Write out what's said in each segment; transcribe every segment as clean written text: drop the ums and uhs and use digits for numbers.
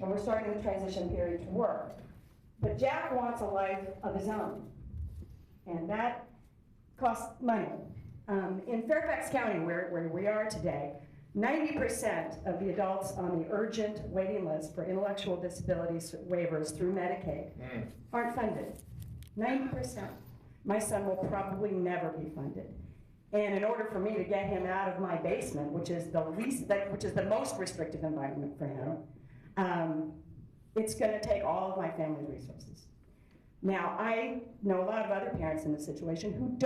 and we're starting the transition period to work. But Jack wants a life of his own, and that costs money. In Fairfax County, where we are today, 90% of the adults on the urgent waiting list for intellectual disabilities waivers through Medicaid aren't funded. 90%. My son will probably never be funded. And in order for me to get him out of my basement, which is the most restrictive environment for him, it's going to take all of my family's resources. Now, I know a lot of other parents in this situation who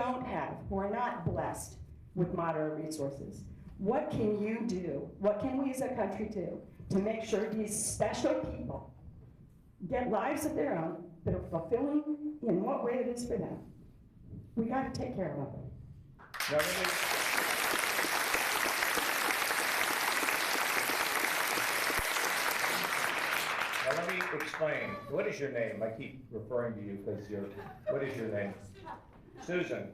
are not blessed with moderate resources. What can you do? What can we as a country do to make sure these special people get lives of their own that are fulfilling in what way it is for them? We got to take care of them. Now let me explain. What is your name? I keep referring to you because what is your name? Susan.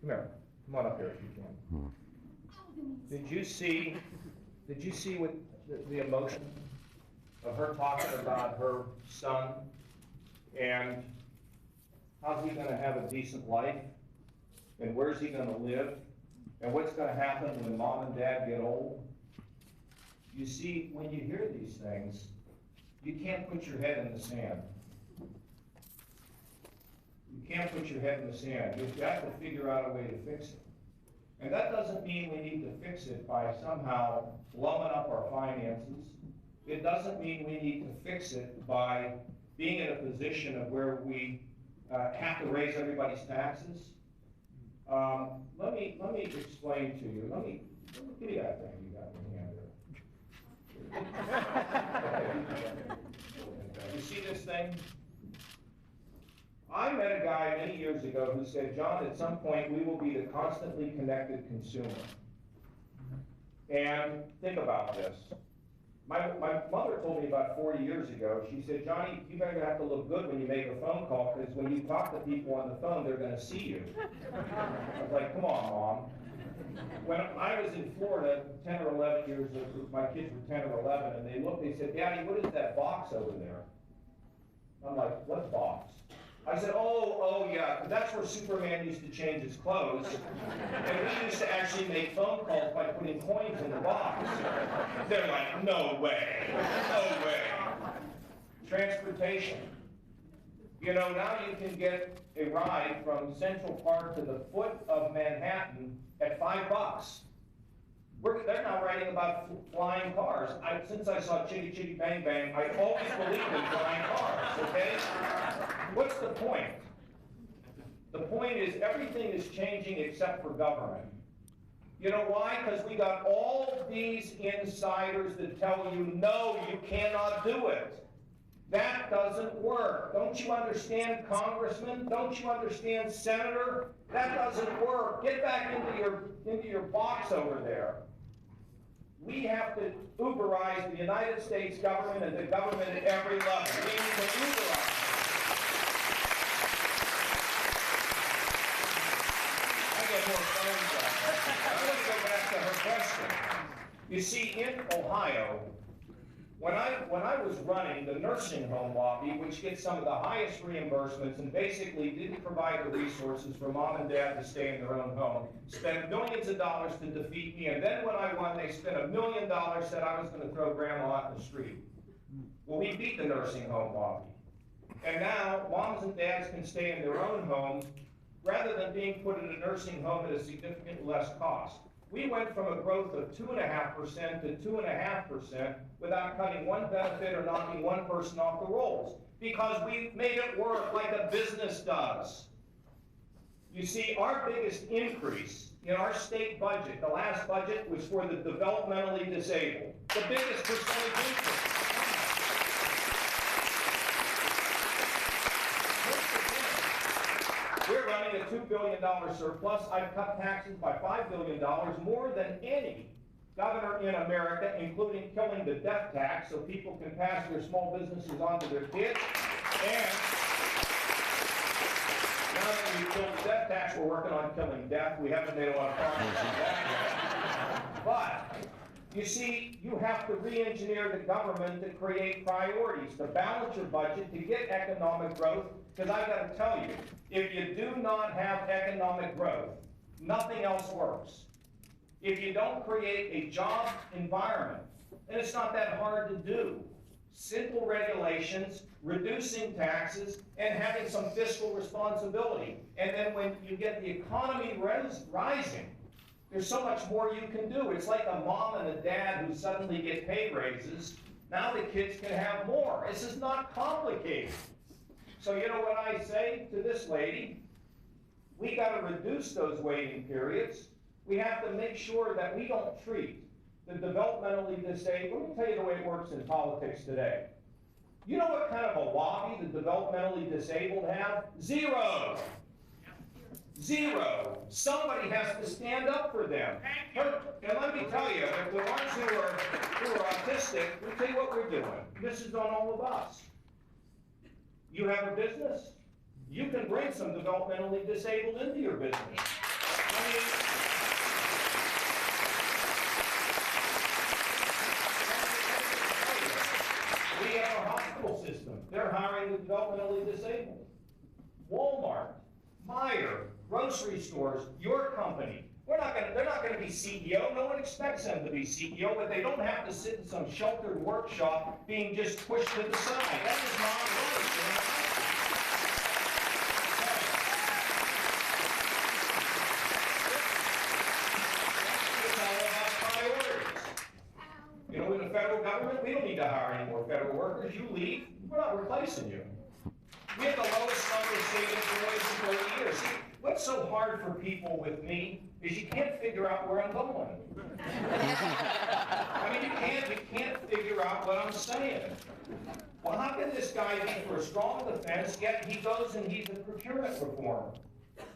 Come here. Come on up here if you can. Did you see what the emotion of her talking about her son and how's he going to have a decent life and where's he going to live and what's going to happen when mom and dad get old? You see, when you hear these things, you can't put your head in the sand. You can't put your head in the sand. You've got to figure out a way to fix it. And that doesn't mean we need to fix it by somehow blumming up our finances. It doesn't mean we need to fix it by being in a position of where we have to raise everybody's taxes. Let me explain to you. Let me give me that thing you got in your hand there. You see this thing? I met a guy many years ago who said, John, at some point we will be the constantly connected consumer. And think about this. My mother told me about 40 years ago, she said, Johnny, you better have to look good when you make a phone call, because when you talk to people on the phone, they're going to see you. I was like, come on, Mom. When I was in Florida, 10 or 11 years old, my kids were 10 or 11, and they looked, they said, Daddy, what is that box over there? I'm like, what box? I said, oh yeah, that's where Superman used to change his clothes. And we used to actually make phone calls by putting coins in the box. They're like, no way, no way. Transportation. You know, now you can get a ride from Central Park to the foot of Manhattan at $5. They're now writing about flying cars. Since I saw Chitty Chitty Bang Bang, I always believed in flying cars, okay? What's the point? The point is everything is changing except for government. You know why? Because we got all these insiders that tell you, no, you cannot do it. That doesn't work. Don't you understand, Congressman? Don't you understand, Senator? That doesn't work. Get back into your box over there. We have to Uberize the United States government and the government at every level. We need to Uberize. I get more phones up. I want to go back to her question. You see, in Ohio, when I was running the nursing home lobby, which gets some of the highest reimbursements and basically didn't provide the resources for mom and dad to stay in their own home, spent millions of dollars to defeat me, and then when I won, they spent $1 million, said I was going to throw grandma out in the street. Well, we beat the nursing home lobby. And now, moms and dads can stay in their own home rather than being put in a nursing home at a significantly less cost. We went from a growth of 2.5% to 2.5% without cutting one benefit or knocking one person off the rolls, because we made it work like a business does. You see, our biggest increase in our state budget, the last budget, was for the developmentally disabled. The biggest percentage increase. We're running a $2 billion surplus. I've cut taxes by $5 billion, more than any governor in America, including killing the death tax so people can pass their small businesses on to their kids. And now that we've killed the death tax, we're working on killing death. We haven't made a lot of progress on that yet. But You see, you have to re-engineer the government to create priorities, to balance your budget, to get economic growth, because I gotta tell you, if you do not have economic growth, nothing else works. If you don't create a job environment, and it's not that hard to do, simple regulations, reducing taxes, and having some fiscal responsibility. And then when you get the economy rising, there's so much more you can do. It's like a mom and a dad who suddenly get pay raises. Now the kids can have more. This is not complicated. So you know what I say to this lady? We got to reduce those waiting periods. We have to make sure that we don't treat the developmentally disabled. Let me tell you the way it works in politics today. You know what kind of a lobby the developmentally disabled have? Zero. Zero. Somebody has to stand up for them. And let me tell you, the ones who are autistic, let me tell you what we're doing. This is on all of us. You have a business, you can bring some developmentally disabled into your business. I mean, we have a hospital system. They're hiring the developmentally disabled. Walmart, Meijer, grocery stores, your company. They're not gonna be CEO. No one expects them to be CEO, but they don't have to sit in some sheltered workshop being just pushed to the side. That is not right. It's all about priorities. You know, in the federal government, we don't need to hire any more federal workers. You leave, we're not replacing you. We have the lowest number of state employees in 30 years. See, what's so hard for people with me is you can't figure out where I'm going. I mean, you can't figure out what I'm saying. Well, how can this guy be for a strong defense, yet he goes and he's a procurement reformer?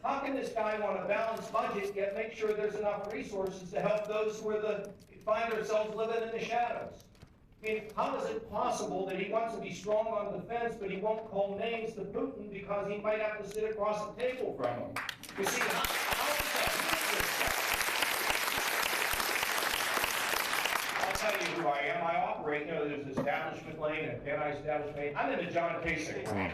How can this guy want a balanced budget, yet make sure there's enough resources to help those who find themselves living in the shadows? I mean, how is it possible that he wants to be strong on defense, but he won't call names to Putin because he might have to sit across the table from him? You see, how is that? I'll tell you who I am. I operate, you know, there's establishment lane and anti-establishment lane. I'm in the John Kasich lane.